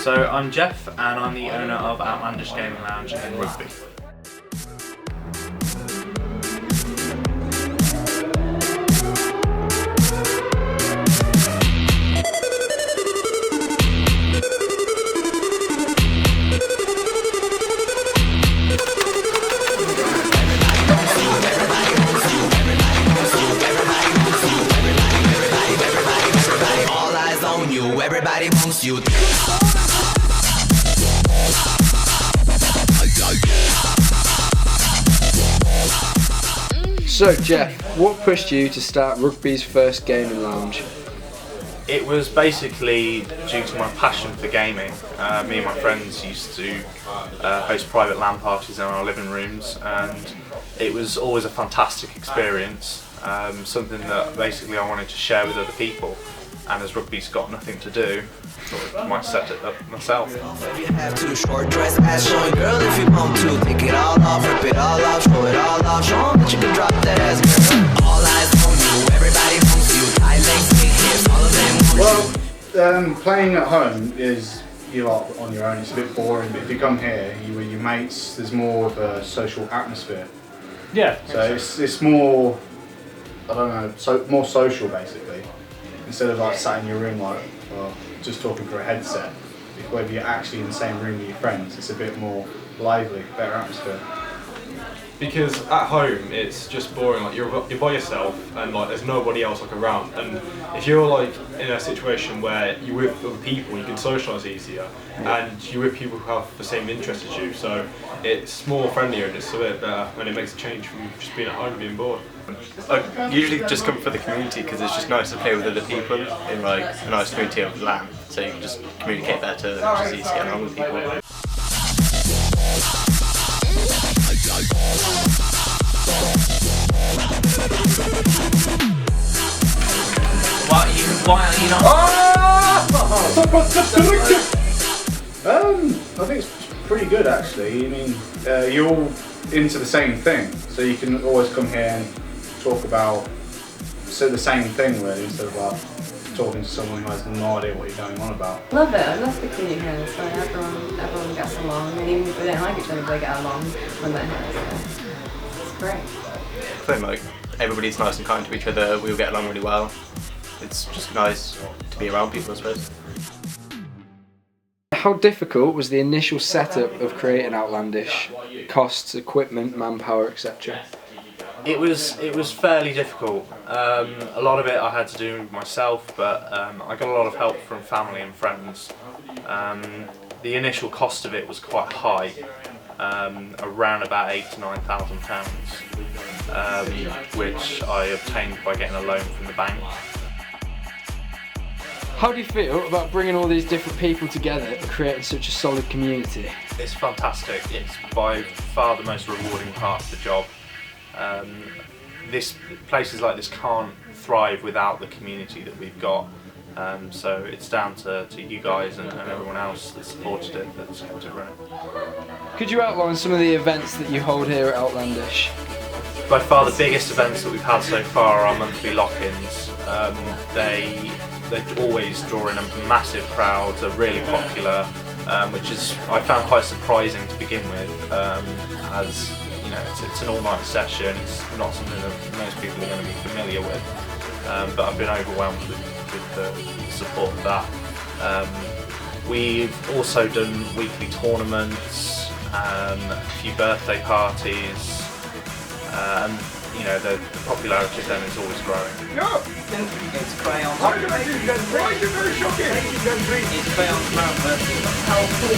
So I'm Geoff and I'm the owner of Outlandish Gaming Lounge in Rugby. Everybody wants you. So Geoff, what pushed you to start Rugby's first gaming lounge? It was basically due to my passion for gaming. Me and my friends used to host private LAN parties in our living rooms, and it was always a fantastic experience. Something that basically I wanted to share with other people. And as rugby's got nothing to do, I might set it up myself. You have to short dress ass showing, girl, if you want to take it all off, rip it all off, show it all off, show 'em that you can drop that ass, girl. All eyes on you, everybody wants you, tight legs, big hips, all of them want you. Playing at home is you are on your own. It's a bit boring, but if you come here, you with your mates, there's more of a social atmosphere. Yeah. So it's more, I don't know, more social basically. Instead of like sat in your room like, well, just talking through a headset, whether you're actually in the same room with your friends, it's a bit more lively, better atmosphere. Because at home it's just boring, like you're by yourself and like there's nobody else like around, and if you're like in a situation where you're with other people you can socialise easier, and you're with people who have the same interests as you, so it's more friendlier and it's a bit better, and it makes a change from just being at home and being bored. I usually just come for the community because it's just nice to play with other people in like a nice community of LAN, so you can just communicate better and just easy to get along with people. Why are you not? I think it's pretty good actually. I mean, you're all into the same thing, so you can always come here and talk about the same thing really, instead of like talking to someone who has no idea what you're going on about. Love it. I love the community here. It's like everyone gets along, and even if they don't like each other, they get along when they're here. So it's great. I think like everybody's nice and kind to each other. We all get along really well. It's just nice to be around people, I suppose. How difficult was the initial setup of creating Outlandish? Costs, equipment, manpower, etc. It was fairly difficult. A lot of it I had to do myself, but I got a lot of help from family and friends. The initial cost of it was quite high, around about £8,000 to £9,000, which I obtained by getting a loan from the bank. How do you feel about bringing all these different people together and creating such a solid community? It's fantastic. It's by far the most rewarding part of the job. Places like this can't thrive without the community that we've got. So it's down to you guys and everyone else that supported it, that's kept it running. Could you outline some of the events that you hold here at Outlandish? By far the biggest events that we've had so far are our monthly lock-ins. They're always drawing a massive crowd, they're really popular, which is I found quite surprising to begin with, as you know, it's an all-night session. It's not something that most people are going to be familiar with, but I've been overwhelmed with the support of that. We've also done weekly tournaments, a few birthday parties, and you know, the popularity of them is always growing. No! It's crayons. Why did I do that? Why is it very shocking? It's crayons round versus how cool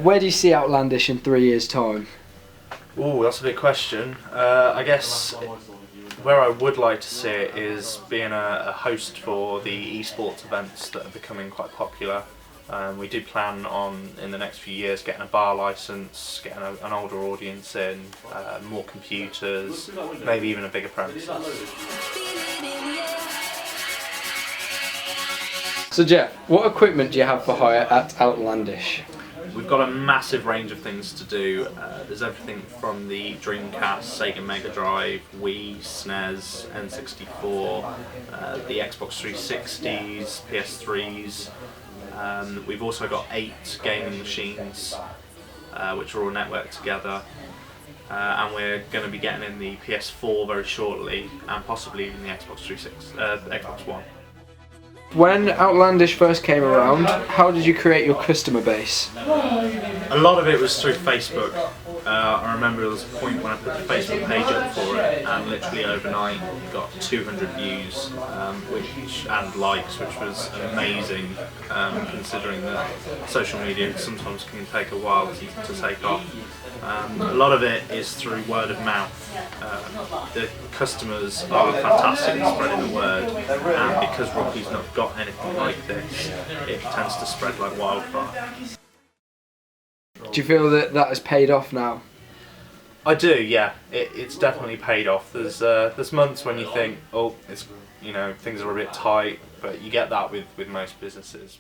Where do you see Outlandish in 3 years' time? Oh, that's a big question. I guess Where I would like to see it is being a host for the esports events that are becoming quite popular. We do plan on, in the next few years, getting a bar license, getting an older audience in, more computers, maybe even a bigger premises. So Geoff, what equipment do you have for hire at Outlandish? We've got a massive range of things to do. There's everything from the Dreamcast, Sega Mega Drive, Wii, SNES, N64, the Xbox 360s, PS3s. We've also got 8 gaming machines, which are all networked together. And we're going to be getting in the PS4 very shortly, and possibly even the Xbox One. When Outlandish first came around, how did you create your customer base? A lot of it was through Facebook. I remember there was a point when I put the Facebook page up for it, and literally overnight it got 200 views and likes, which was amazing, considering that social media sometimes can take a while to take off. A lot of it is through word of mouth. The customers are fantastic at spreading the word, and because Rugby's not got anything like this, it tends to spread like wildfire. Do you feel that has paid off now? I do, yeah. It's definitely paid off. There's months when you think, oh, it's, you know, things are a bit tight, but you get that with most businesses.